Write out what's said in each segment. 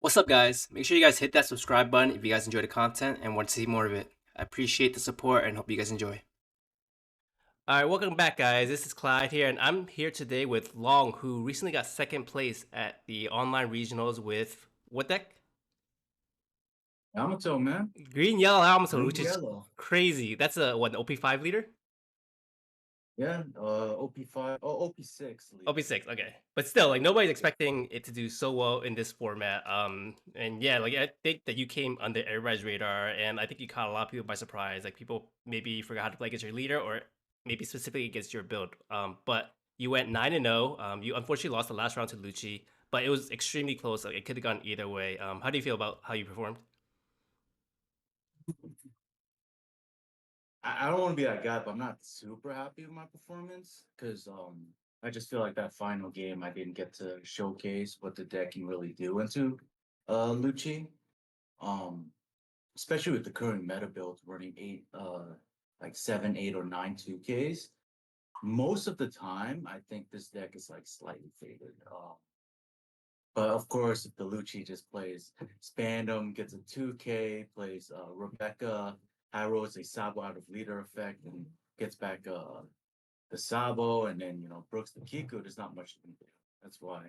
What's up, guys? Make sure you guys hit that subscribe button if you guys enjoy the content and want to see more of it. I appreciate the support and hope you guys enjoy. All right, welcome back, guys. This is Clyde here, and I'm here today with Long, who recently got second place at the online regionals with what deck? Yamato, man. Green Yellow Yamato, Green which is yellow. crazy. That's a what, an OP5 leader? Yeah, OP5, OP6 leader. OP6, okay. But still, like nobody's expecting it to do so well in this format. And yeah, like I think that you came under everybody's radar, and I think you caught a lot of people by surprise. Like people maybe forgot how to play against your leader, or maybe specifically against your build. But you went 9-0. You unfortunately lost the last round to Lucci, but it was extremely close. Like it could have gone either way. How do you feel about how you performed? I don't want to be that guy, but I'm not super happy with my performance because I just feel like that final game I didn't get to showcase what the deck can really do into Lucci. Um, Especially with the current meta build running like 7, 8, or 9 2Ks. Most of the time, I think this deck is like slightly favored. But of course, if the Lucci just plays Spandom, gets a 2K, plays Rebecca, arrows a Sabo out of leader effect, and gets back the Sabo, and then, Brooks the Kiku, there's not much you can do. That's why,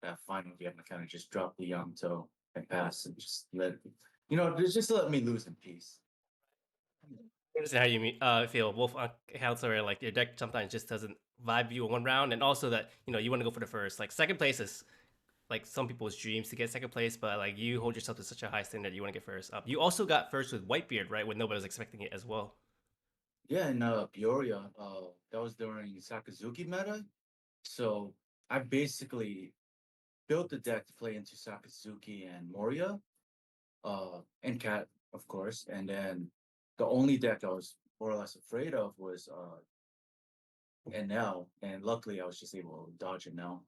that final game, I kind of just dropped the Yamato and pass and just just let me lose in peace. I understand how you feel. Both counselor, like your deck sometimes just doesn't vibe you in one round, and also that you want to go for the first. Like second place is like some people's dreams to get second place, but like you hold yourself to such a high standard, you want to get first. You also got first with Whitebeard, right? When nobody was expecting it as well. Yeah, in Peoria, that was during Sakazuki meta. So I basically built the deck to play into Sakazuki and Moria, and Cat, of course. And then the only deck I was more or less afraid of was NL, and luckily I was just able to dodge it now.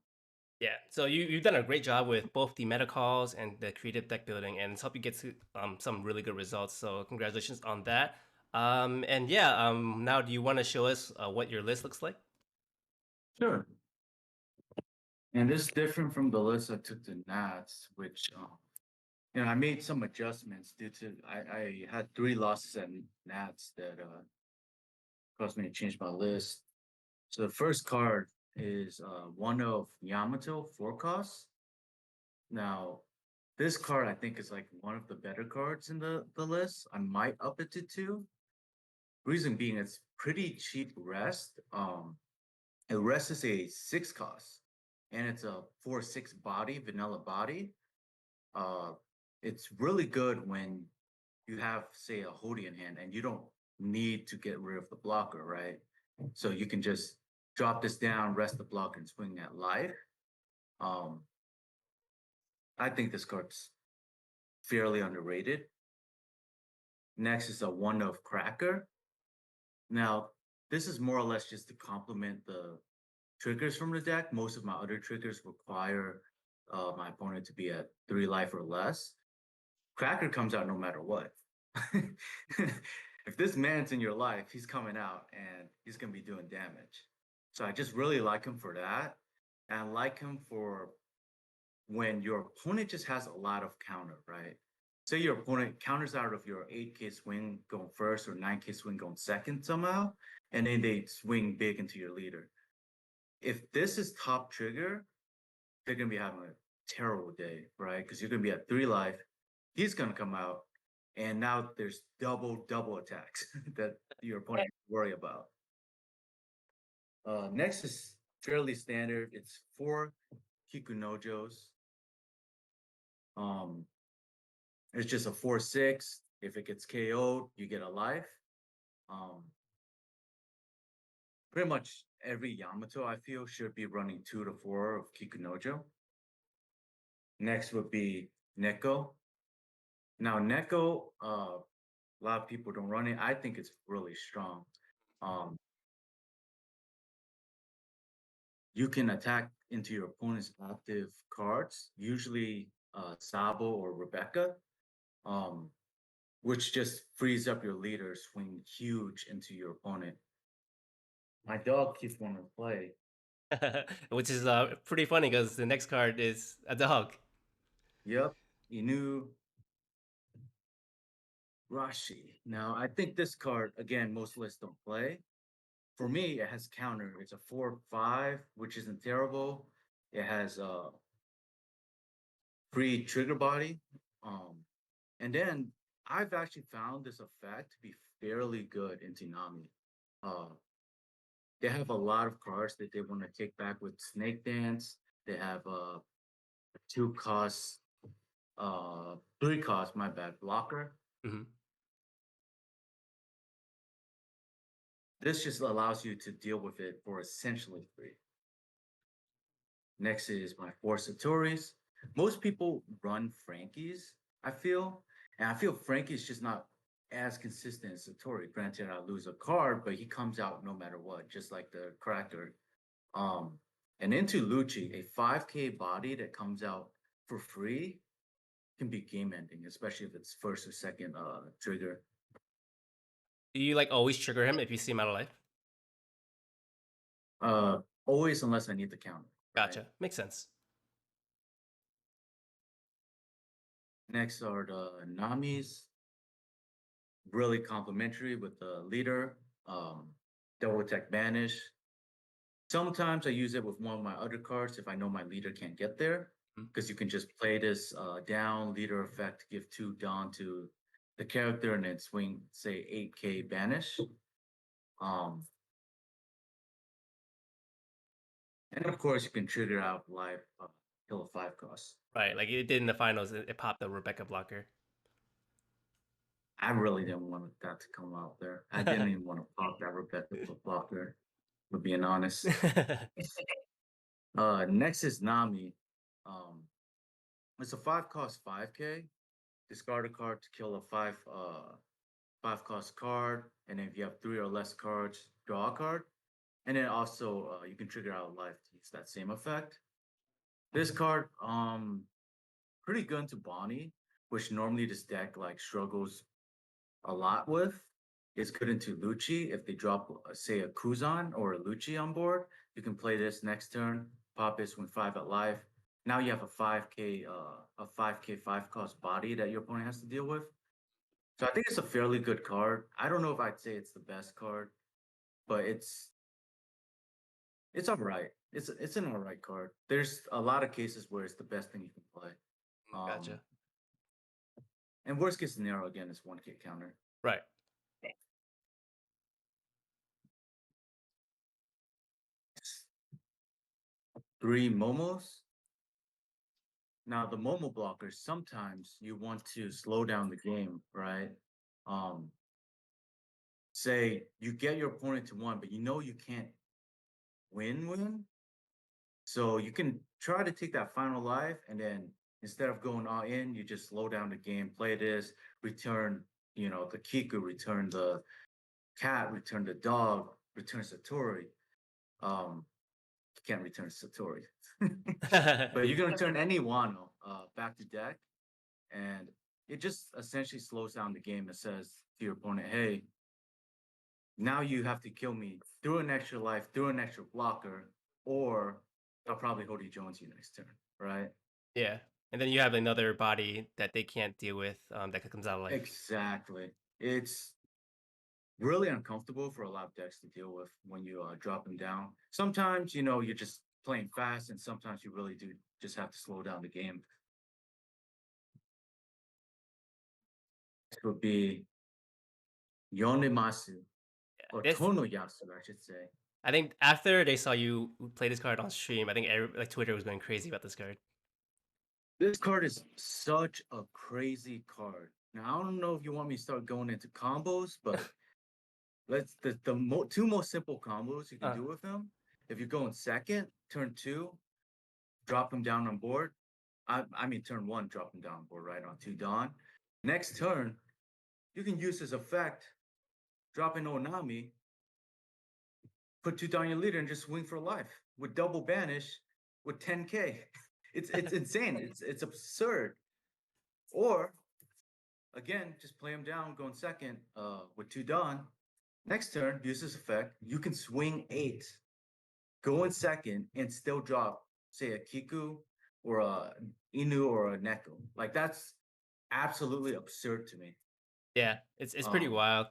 Yeah, so you've done a great job with both the meta calls and the creative deck building, and it's helped you get to some really good results. So congratulations on that. And yeah, now do you want to show us what your list looks like? Sure. And this is different from the list I took to Nats, which I made some adjustments due to I had 3 losses at Nats that caused me to change my list. So the first card is one of Yamato Forecast. Now, this card I think is like one of the better cards in the list. I might up it to 2. Reason being, it's pretty cheap rest. A rest is a 6 cost, and it's a 4/6 body, vanilla body. Uh, it's really good when you have, say, a Hody in hand, and you don't need to get rid of the blocker, right? So you can just drop this down, rest the blocker, and swing at life. Um, I think this card's fairly underrated. Next is a one of Cracker. Now, this is more or less just to complement the triggers from the deck. Most of my other triggers require my opponent to be at 3 life or less. Cracker comes out no matter what. If this man's in your life, he's coming out and he's going to be doing damage. So I just really like him for that. And I like him for when your opponent just has a lot of counter, right? Say your opponent counters out of your 8K swing going first or 9K swing going second somehow, and then they swing big into your leader. If this is top trigger, they're gonna be having a terrible day, right? Because you're gonna be at 3 life. He's gonna come out, and now there's double attacks that your opponent worry about. Next is fairly standard. It's 4 Kikunojos. Um, it's just a 4/6. If it gets KO'd, you get a life. Um, Pretty much every Yamato I feel should be running 2 to 4 of Kikunojo. Next would be Neko. Now Neko, a lot of people don't run it. I think it's really strong. Um, you can attack into your opponent's active cards, usually Sabo or Rebecca, um, which just frees up your leader, swing huge into your opponent. My dog keeps wanting to play. Which is pretty funny because the next card is a dog. Yep, Inu Rashi. Now, I think this card, again, most lists don't play. For me, it has counter. It's a 4/5, which isn't terrible. It has free trigger body. Um, and then I've actually found this effect to be fairly good in Tsunami. Uh, they have a lot of cards that they want to take back with Snake Dance. They have two cost, three cost, my bad, blocker. Mhm. This just allows you to deal with it for essentially free. Next is my four Satoris. Most people run Frankie's, I feel. And I feel Frankie's just not as consistent as Satori. Granted, I lose a card, but he comes out no matter what, just like the cracker. Um, and into Lucci, a 5K body that comes out for free can be game ending, especially if it's first or second trigger. Do you like always trigger him if you see him out of life? Always unless I need the counter, right? Gotcha. Makes sense. Next are the Namis, really complimentary with the leader, double tech banish. Sometimes I use it with one of my other cards if I know my leader can't get there, Mhm. because you can just play this down leader effect, give 2 Dawn to the character, and then swing, say, 8K banish. Um, and of course, you can trigger out live kill a 5 cost. Right, like it did in the finals. It popped the Rebecca blocker. I really didn't want that to come out there. I didn't even want to pop that Rebecca blocker, for being honest. Next is Nami. Um, it's a 5 cost 5K. Discard a card to kill a 5 cost card, and then if you have 3 or less cards, draw a card. And then also you can trigger out life to use that same effect. This card, pretty good into Bonnie, which normally this deck like struggles a lot with. It's good into Lucci. If they drop, say, a Kuzan or a Lucci on board, you can play this next turn, pop this when 5 at life. Now you have a 5K 5 cost body that your opponent has to deal with. So I think it's a fairly good card. I don't know if I'd say it's the best card, but it's all right. It's an all right card. There's a lot of cases where it's the best thing you can play. Um, Gotcha. and worst case scenario again is 1K counter. Right. 3 Momos. Now the Momo blockers, sometimes you want to slow down the game, right? Um, say you get your opponent to 1, but you know you can't win. So you can try to take that final life, and then instead of going all in, you just slow down the game, play this, return, the Kiku, return the cat, return the dog, return Satori. You can't return Satori. But you can return any Wano back to deck, and it just essentially slows down the game. It says to your opponent, hey, now you have to kill me through an extra life, through an extra blocker, or I'll probably Hody Jones you next turn, right? Yeah, and then you have another body that they can't deal with that comes out of life. Exactly. It's really uncomfortable for a lot of decks to deal with when you drop them down. Sometimes, you're just playing fast, and sometimes you really do just have to slow down the game. It would be Yonemasu, or This, Tonoyasu, I should say. I think, after they saw you play this card on stream, I think like Twitter was going crazy about this card. This card is such a crazy card. Now, I don't know if you want me to start going into combos, but let's the two most simple combos you can Uh, do with him. If you go in second, turn 2, drop him down on board. I mean turn 1, drop him down on board, right, on 2 Dawn. Next turn, you can use his effect, drop in Onami, put 2 down your leader, and just swing for life with double banish with 10K. It's insane. It's absurd. Or again, just play him down, go in second with 2 Dawn. Next turn, use this effect. You can swing 8, go in second, and still drop, say, a Kiku or a Inu or a Neko. Like that's absolutely absurd to me. Yeah, it's pretty Um, wild.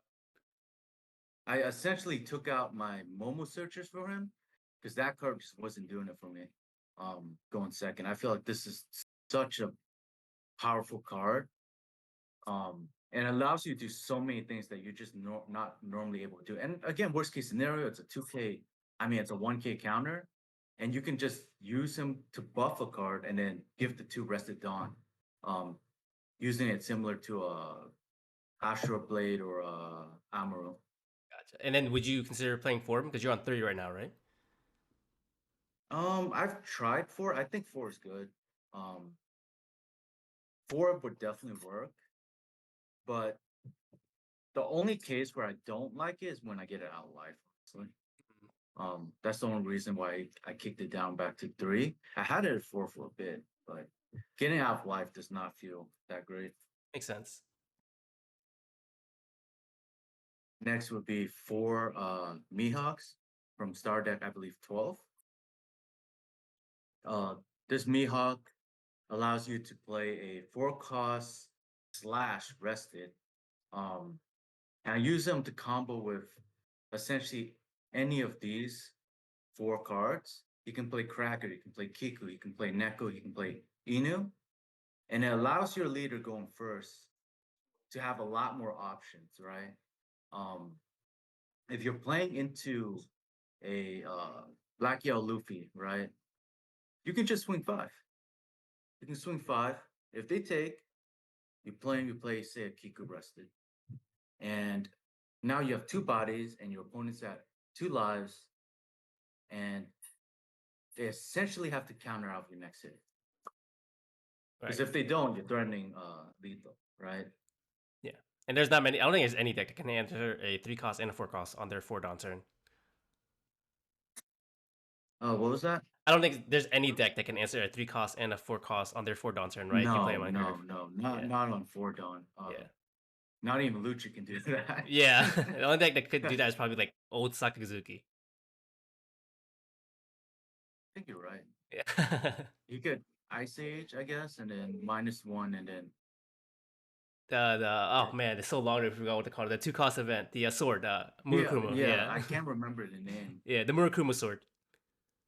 I essentially took out my Momo searchers for him because that card just wasn't doing it for me. Going second, I feel like this is such a powerful card. And allows you to do so many things that you're just not normally able to do. And again, worst case scenario, it's a 2K. I mean, it's a 1K counter, and you can just use him to buff a card and then give the two rested dawn. Um, Using it similar to a Ashura Blade or a Amaru. Gotcha. And then would you consider playing 4 because you're on 3 right now, right? I've tried four. I think four is good. Um, four would definitely work, but the only case where I don't like it is when I get it out of life. Honestly. That's the only reason why I kicked it down back to three. I had it at four for a bit, but getting out of life does not feel that great. Makes sense. Next would be four Mihawks from Star Deck, I believe 12. Uh, this Mihawk allows you to play a four cost slash rested. Um, and I use them to combo with essentially any of these four cards. You can play Cracker, you can play Kiku, you can play Neko, you can play Inu, and it allows your leader going first to have a lot more options, right? Um, if you're playing into a Black Yellow Luffy, right, you can just swing five. You can swing five. If they take, you play, say, a Kiku rested. And now you have two bodies and your opponent's at two lives, and they essentially have to counter out your next hit. Because Right. if they don't, you're threatening lethal, right? Yeah. And there's not many. I don't think there's any deck that can answer a 3 cost and a 4 cost on their 4 dawn turn. What was that? I don't think there's any deck that can answer a 3 cost and a 4 cost on their 4 dawn turn, right? If you play them No, on no, curve. no, Yeah. not on four dawn. Yeah. Not even Lucci can do that. Yeah. The only deck that could do that is probably like old Sakazuki. I think you're right. Yeah. You could Ice Age, I guess, and then -1, and then Oh man, it's so long to forget what to call it. The 2 cost event, the sword, yeah, Murukuma. yeah. Yeah. I can't remember the name. Yeah, the Murukuma sword.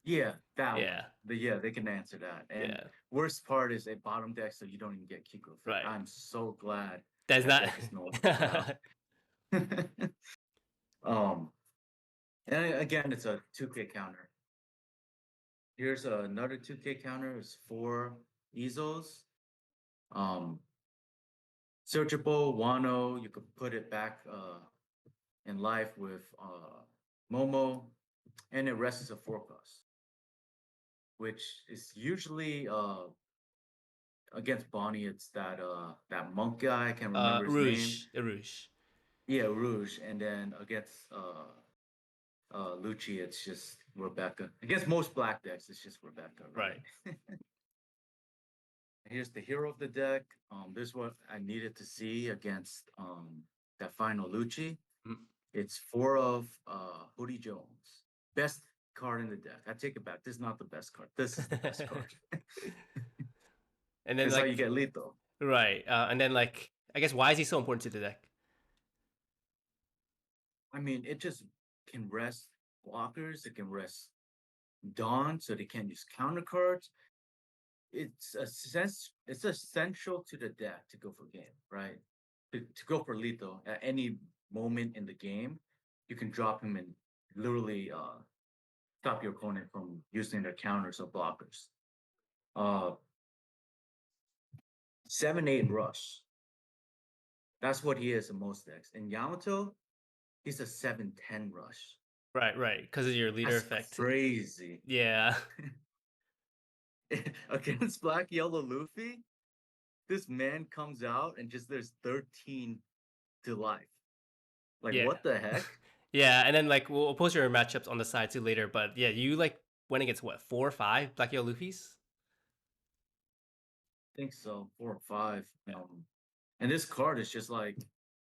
Yeah, that one. Yeah. Yeah, they can answer that. And Yeah. worst part is a bottom deck, so you don't even get Kiko fit. Right. I'm so glad That's that not. deck is no longer around. um, and again, it's a 2K counter. Here's another 2K counter. It's four Ezos. Um, Searchable, Wano. You could put it back in life with Momo, and it rests as a four cost, which is usually against Bonnie. It's that monk guy. I can't remember his name. Rouge. The Rouge. Yeah, Rouge, and then against Lucci, it's just Rebecca. Against most black decks, it's just Rebecca, Right. right? Here's the hero of the deck. This is what I needed to see against that final Lucci. Mm. It's four of Hoodie Jones. Best card in the deck. I take it back. This is not the best card. This is the best card. And then It's how you like get lethal. right, and then like I guess why is he so important to the deck? I mean, it just can rest blockers. It can rest Dawn, so they can't use counter cards. It's a sense. It's essential to the deck to go for game, right? To go for lethal at any moment in the game, you can drop him and literally stop your opponent from using their counters or blockers. Uh, 7-8 rush. That's what he is in most decks. In Yamato, he's a 7-10 rush. Right, right, because of your leader That's effect. crazy. Yeah. Against Black Yellow Luffy, this man comes out and just there's 13 to life. Like, Yeah. what the heck? Yeah, and then like we'll post your matchups on the side too later, but yeah, you like went against what, 4 or 5 Black Yellow Luffy's? I think so, 4 or 5. And this card is just like,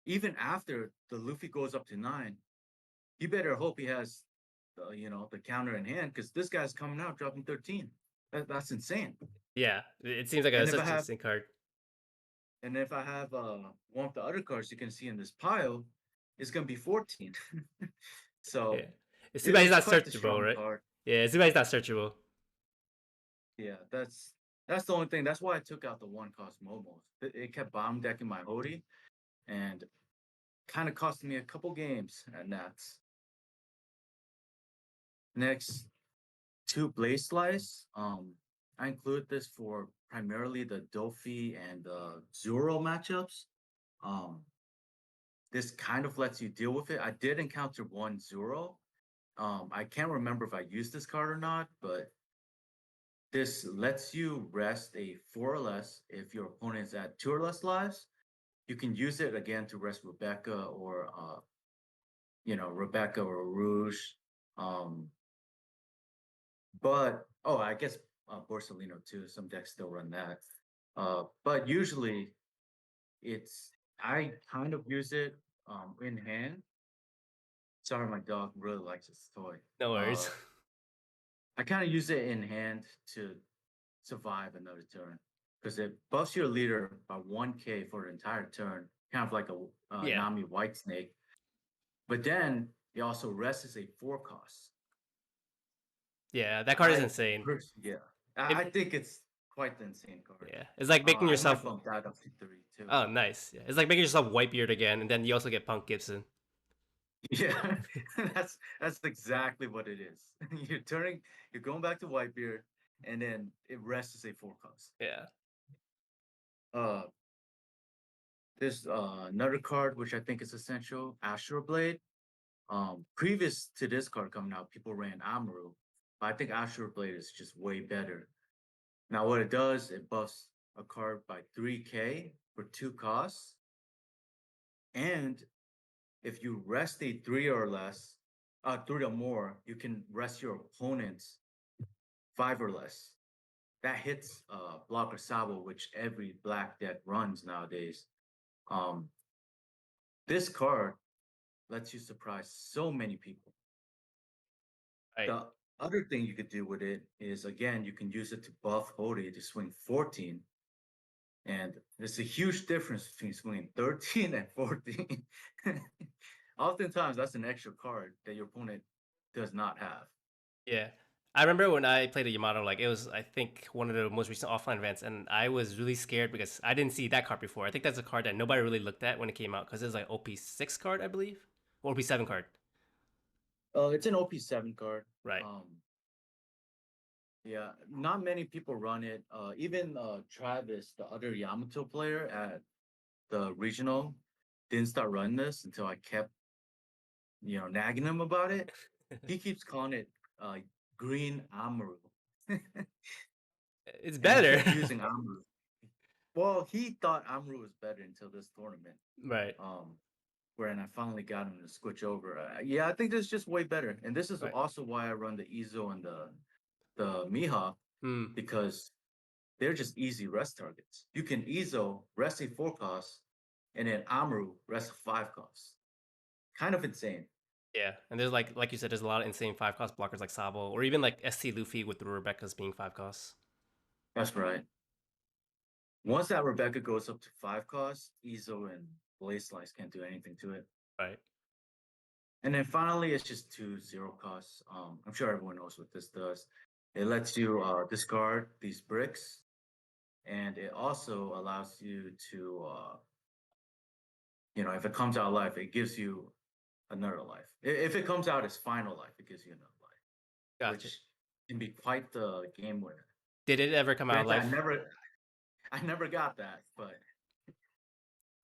even after the Luffy goes up to 9, you better hope he has, the counter in hand because this guy's coming out dropping 13. That's insane. Yeah, it seems like And if I such an have insane card. one of the other cards you can see in this pile, it's gonna be 14. Yeah, So it's too bad he's it's not quite the searchable, strong right? card. Yeah, it's too bad he's not searchable. Yeah, that's the only thing. That's why I took out the one cost Momos. It kept bomb decking my Hody and kind of cost me a couple games at Nats. Next, two Blaze Slice. I include this for primarily the Dofi and the Zuro matchups. Um, this kind of lets you deal with it. I did encounter one Zuro. I can't remember if I used this card or not, but this lets you rest a four or less if your opponent's at two or less lives. You can use it again to rest Rebecca or Rebecca or Rouge. Um, but I guess Borsalino too. Some decks still run that. But usually it's I kind of use it in hand. Sorry, my dog really likes this toy. No worries. I kind of use it in hand to survive another turn because it buffs your leader by 1k for the entire turn, kind of like a Yeah, Nami White Snake. But then it also rests a four cost. yeah, that card is insane. Yeah, It, I think it's quite the insane card. yeah, it's like making I yourself. might bump that up to three too. Oh, nice. Yeah, it's like making yourself Whitebeard again, and then you also get Punk Gibson. Yeah, that's exactly what it is. You're going back to Whitebeard, and then it rests as a four cost. Yeah, Uh, there's another card which I think is essential, Astral Blade. Previous to this card coming out, people ran Amaru, but I think Astral Blade is just way better. Now, what it does, it buffs a card by 3k for two costs, and if you rest a three or less, three or more, you can rest your opponent's five or less. That hits Blocker Sabo, which every black deck runs nowadays. Um, this card lets you surprise so many people. right. The other thing you could do with it is again, you can use it to buff Hody to swing 14. And there's a huge difference between swinging 13 and 14. Oftentimes, that's an extra card that your opponent does not have. Yeah. I remember when I played a Yamato, like it was, I think, one of the most recent offline events, and I was really scared because I didn't see that card before. I think that's a card that nobody really looked at when it came out because it was like OP6 card, I believe, or OP7 card. It's an OP7 card. Right. Yeah, not many people run it. Even Travis, the other Yamato player at the regional, didn't start running this until I kept, nagging him about it. He keeps calling it uh, green Amaru. It's And he better. kept using Amaru. Well, he thought Amaru was better until this tournament. Right. Um, wherein I finally got him to switch over. Yeah, I think this is just way better. And this is Right. also why I run the Izo and the Miha, Hmm. because they're just easy rest targets. You can Izo rest a four cost, and then Amaru rest a five cost. Kind of insane. Yeah, and there's like you said, there's a lot of insane 5 cost blockers like Sabo, or even like ST Luffy with the Rebecca's being 5 costs. That's right. Once that Rebecca goes up to five costs, Izo and Blaze Slice can't do anything to it. Right. And then finally, it's just two zero costs. I'm sure everyone knows what this does. It lets you discard these bricks, and it also allows you to, if it comes out alive, it gives you another life. If it comes out as final life, it gives you another life, Gotcha. which can be quite the game winner. Did it ever come out Granted, alive? I never got that, but It's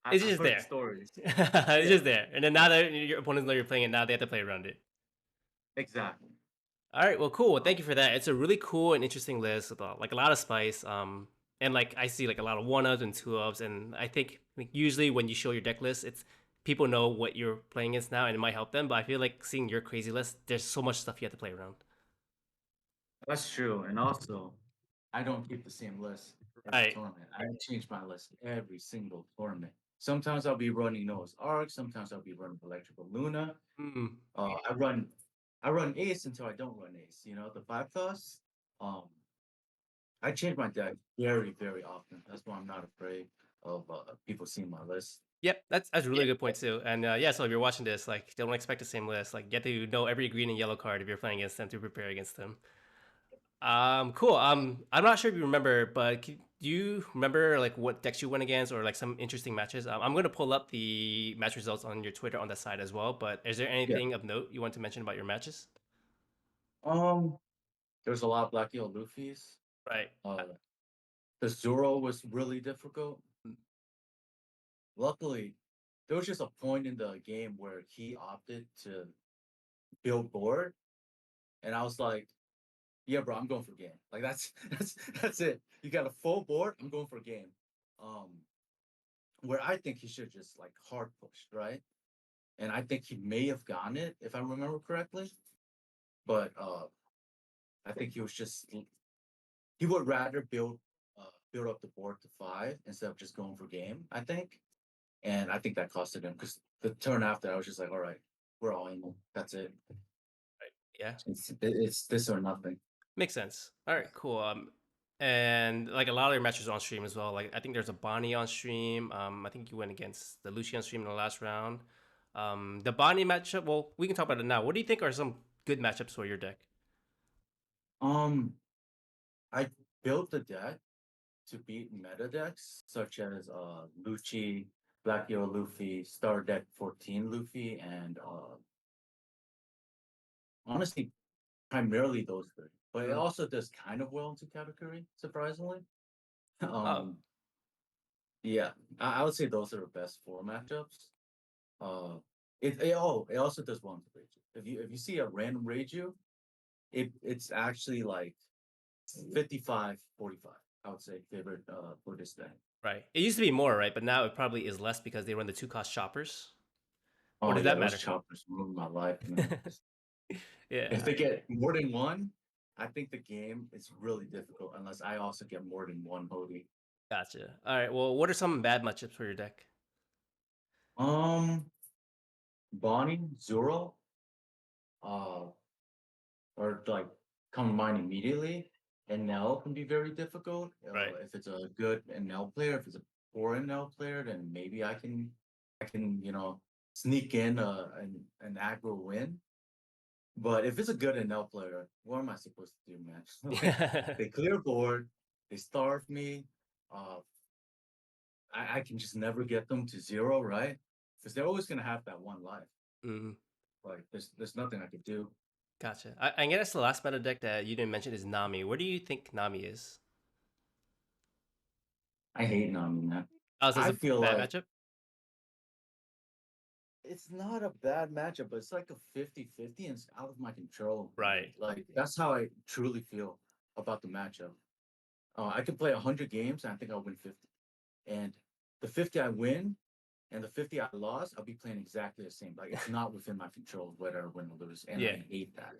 I've just heard there. stories. It's Yeah, just there. And then now that your opponents know you're playing it, now they have to play around it. exactly. All right, well, cool. Well, Um, thank you for that. It's a really cool and interesting list with like a lot of spice. And like I see like a lot of one ups and two ups, and I think like, usually when you show your deck list, it's people know what you're playing against now, and it might help them. But I feel like seeing your crazy list, there's so much stuff you have to play around. that's true, and also I don't keep the same list every Right. tournament. I change my list every single tournament. Sometimes I'll be running Noah's Ark. Sometimes I'll be running Electrical Luna. Mm, Uh, I run I run Ace until I don't run Ace. The five costs. Um, I change my deck very, very often. That's why I'm not afraid of people seeing my list. Yep, that's a really good point too. And yeah, so if you're watching this, like, don't expect the same list. Like, get to know every green and yellow card if you're playing against them to prepare against them. Cool. I'm not sure if you remember, but do you remember like what decks you went against or like some interesting matches? I'm gonna pull up the match results on your Twitter on the side as well. But is there Yeah. anything of note you want to mention about your matches? Um, there's a lot of Black Eel Luffy's. Right. Uh, the Zoro was really difficult. Mm. Luckily, there was just a point in the game where he opted to build board, and I was like, "Yeah, bro, I'm going for game. Like that's it. You got a full board. I'm going for game." Um, where I think he should just like hard pushed, right? And I think he may have gotten it if I remember correctly. But I think he was just he would rather build up the board to 5 instead of just going for game. I think, and I think that costed him because the turn after I was just like, all right, we're all in. That's it. Yeah. It's this or nothing. Makes sense. All right, cool. And like a lot of your matches on stream as well. Like I think there's a Bonnie on stream. I think you went against the Lucci on stream in the last round. The Bonnie matchup. Well, we can talk about it now. What do you think are some good matchups for your deck? Um, I built the deck to beat meta decks such as Lucci, Black Hero Luffy, Star Deck 14 Luffy, and honestly primarily those three. But it Mm. also does kind of well into category, surprisingly. Oh, um, yeah, I would say those are the best 4 matchups. Uh, it also does well into Rage. If you see a random Rage, it's actually like 55-45. I would say favorite for this day. right. It used to be more, right? But now it probably is less because they run the 2 cost choppers. Or Oh does yeah, that those matter? choppers ruined my life, man. If Yeah. they get more than one, I think the game is really difficult unless I also get more than one Hody. Gotcha. All right. Well, what are some bad matchups for your deck? Um, Bonnie, Zoro, uh, or like come to mind immediately. NL can be very difficult. Right. If it's a good NL player, if it's a poor NL player, then maybe I can sneak in an aggro win. But if it's a good NL player, what am I supposed to do, man? Like they clear board, they starve me. Uh, I can just never get them to 0, right? Because they're always gonna have that one life. Mm, Like there's nothing I could do. gotcha. I guess the last meta deck that you didn't mention is Nami. Where do you think Nami is? I hate Nami, man. Oh, so it's I a feel bad like matchup? it's not a bad matchup, but it's like a 50-50 and it's out of my control, man. Right. Like that's how I truly feel about the matchup. I could play 100 games and I think I'll win 50. And the 50 I win and the 50 I lost, I'll be playing exactly the same. Like it's not within my control whether I win or lose. And Yeah. I hate that.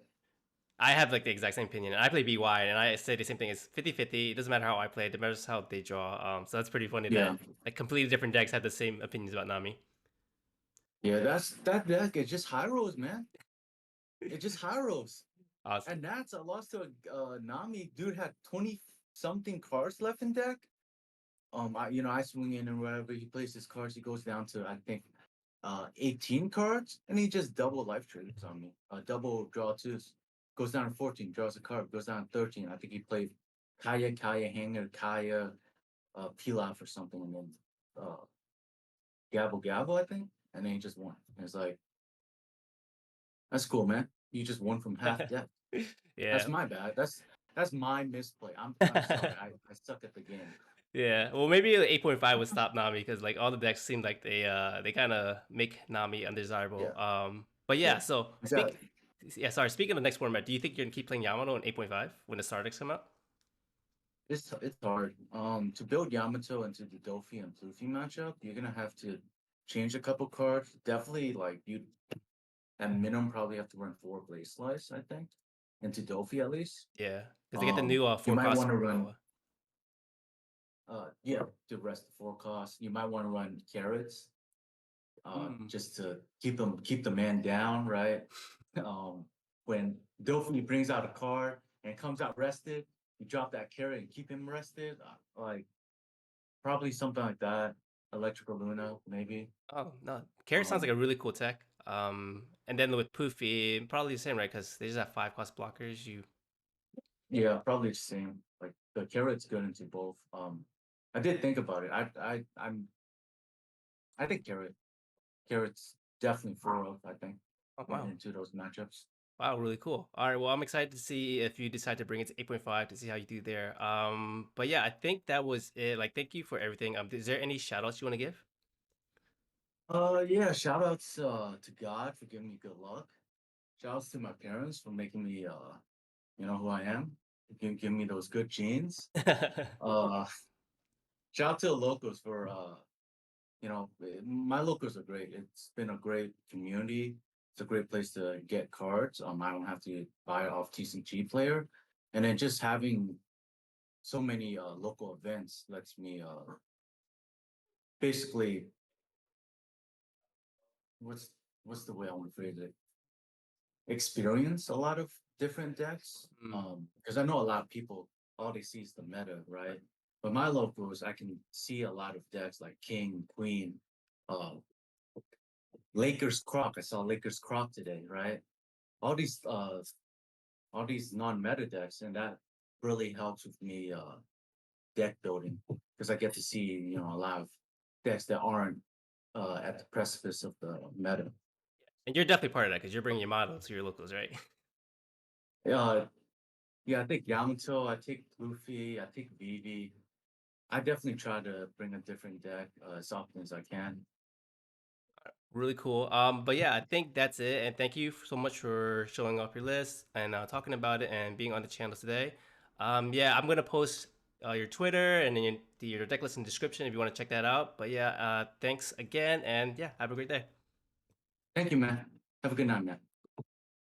I have like the exact same opinion. I play BY and I say the same thing. It's 50-50. It doesn't matter how I play, it matters how they draw. So that's pretty funny that Yeah. like completely different decks have the same opinions about Nami. Yeah, that deck. It's just high rolls, man. It's just high rolls. Awesome. And that's I lost to a Nami. Dude had 20 something cards left in deck. I swing in and wherever he plays his cards, he goes down to I think 18 cards, and he just double life trades on me. Double draw twos. Goes down to 14, draws a card, goes down to 13. I think he played Kaya, Hanger, Kaya, Pilaf or something, and then uh Gabble, I think. And then he just won. And it's like, that's cool, man. You just won from half death. That's Yeah. my bad. That's my misplay. I'm sorry. I suck at the game. Yeah. Well, maybe 8.5 would stop Nami because like all the decks seem like they kind of make Nami undesirable. Yeah, But yeah. yeah. So speak. Exactly. Yeah. Sorry. Speaking of the next format, do you think you're gonna keep playing Yamato in 8.5 when the star decks come out? It's hard. To build Yamato into the Dofi and Pluffy matchup, you're gonna have to change a couple cards. Definitely, like you at minimum probably have to run 4 Blaze Slice, I think, into Dofi at least. Yeah, because they get the new You four might cost want to run Boa. yeah, to rest the 4 cost. You might want to run carrots, Mm. just to keep the man down, right? When Dofi brings out a card and comes out rested, you drop that carry and keep him rested. Like probably something like that. Electrical Luna, maybe. Oh no, carry sounds like Um, a really cool tech. And then with Poofy, probably the same, right? Because they just have 5 cost blockers. You yeah, probably the same. Like the carrot's good into both. I did think about it. I think carrot's definitely 4 of, I think, oh wow. into those matchups. Wow, really cool. All right, well, I'm excited to see if you decide to bring it to 8.5 to see how you do there. But yeah, I think that was it. Like, thank you for everything. Is there any shout outs you want to give? Yeah, shout outs to God for giving me good luck. Shout outs to my parents for making me who I am. Give me those good genes. Uh Shout out to the locals for my locals are great. It's been a great community. It's a great place to get cards. I don't have to buy off TCG player. And then just having so many local events lets me basically what's what's the way I want to phrase it? Experience a lot of different decks. Mm, Because I know a lot of people all they see is the meta, right? But my locals, I can see a lot of decks like King, Queen, uh, Lakers Croc. I saw Lakers Croc today, right? All these all these non-meta decks, and that really helps with me deck building because I get to see a lot of decks that aren't at the precipice of the meta. and you're definitely part of that because you're bringing your model to your locals, right? Uh, yeah, I think Yamato, I take Luffy, I take Vivi. I definitely try to bring a different deck as often as I can. Really cool. But yeah, I think that's it. And thank you so much for showing off your list and talking about it and being on the channel today. Yeah, I'm gonna post your Twitter and then your deck list in the description if you want to check that out. But yeah, thanks again, and yeah, have a great day. Thank you, man. Have a good night, man.